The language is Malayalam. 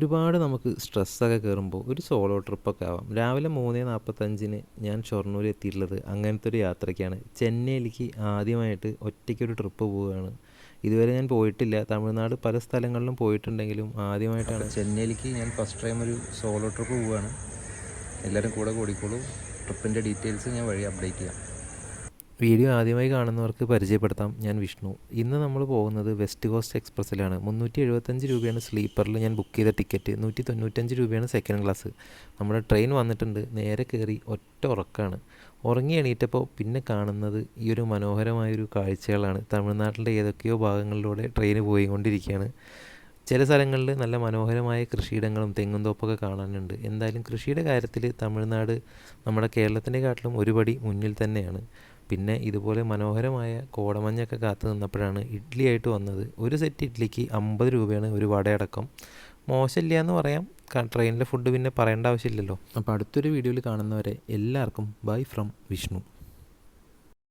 ഒരുപാട് നമുക്ക് സ്ട്രെസ്സൊക്കെ കയറുമ്പോൾ ഒരു സോളോ ട്രിപ്പൊക്കെ ആവാം. രാവിലെ 3:45 ഞാൻ ഷൊർണൂർ എത്തിയിട്ടുള്ളത് അങ്ങനത്തെ ഒരു യാത്രയ്ക്കാണ്. ചെന്നൈയിലേക്ക് ആദ്യമായിട്ട് ഒറ്റയ്ക്കൊരു ട്രിപ്പ് പോവുകയാണ്. ഇതുവരെ ഞാൻ പോയിട്ടില്ല. തമിഴ്നാട് പല സ്ഥലങ്ങളിലും പോയിട്ടുണ്ടെങ്കിലും ആദ്യമായിട്ടാണ് ചെന്നൈയിലേക്ക് ഞാൻ ഫസ്റ്റ് ടൈം ഒരു സോളോ ട്രിപ്പ് പോവുകയാണ്. എല്ലാവരും കൂടെ കൂടിക്കോളൂ. ട്രിപ്പിൻ്റെ ഡീറ്റെയിൽസ് ഞാൻ വഴി അപ്ഡേറ്റ് ചെയ്യാം. വീഡിയോ ആദ്യമായി കാണുന്നവർക്ക് പരിചയപ്പെടുത്താം, ഞാൻ വിഷ്ണു. ഇന്ന് നമ്മൾ പോകുന്നത് വെസ്റ്റ് കോസ്റ്റ് എക്സ്പ്രസ്സിലാണ്. 375 രൂപയാണ് സ്ലീപ്പറിൽ ഞാൻ ബുക്ക് ചെയ്ത ടിക്കറ്റ്. 195 രൂപയാണ് സെക്കൻഡ് ക്ലാസ്. നമ്മുടെ ട്രെയിൻ വന്നിട്ടുണ്ട്. നേരെ കയറി ഒറ്റ ഉറക്കമാണ്. ഉറങ്ങി എണീറ്റപ്പോൾ പിന്നെ കാണുന്നത് ഈ ഒരു മനോഹരമായൊരു കാഴ്ചകളാണ്. തമിഴ്നാട്ടിൻ്റെ ഏതൊക്കെയോ ഭാഗങ്ങളിലൂടെ ട്രെയിൻ പോയിക്കൊണ്ടിരിക്കുകയാണ്. ചില സ്ഥലങ്ങളിൽ നല്ല മനോഹരമായ കൃഷിയിടങ്ങളും തെങ്ങും തോപ്പൊക്കെ കാണാനുണ്ട്. എന്തായാലും കൃഷിയുടെ കാര്യത്തിൽ തമിഴ്നാട് നമ്മുടെ കേരളത്തിനെക്കാട്ടിലും ഒരുപടി മുന്നിൽ തന്നെയാണ്. പിന്നെ ഇതുപോലെ മനോഹരമായ കോടമഞ്ഞൊക്കെ കാത്തു നിന്നപ്പോഴാണ് ഇഡ്ഡലി ആയിട്ട് വന്നത്. ഒരു സെറ്റ് ഇഡ്ഡലിക്ക് 50 രൂപയാണ്, ഒരു വടയടക്കം. മോശമില്ല എന്ന് പറയാം. ട്രെയിനിലെ ഫുഡ് പിന്നെ പറയേണ്ട ആവശ്യമില്ലല്ലോ. അപ്പോൾ അടുത്തൊരു വീഡിയോയിൽ കാണുന്നവരെ എല്ലാവർക്കും ബൈ ഫ്രം വിഷ്ണു.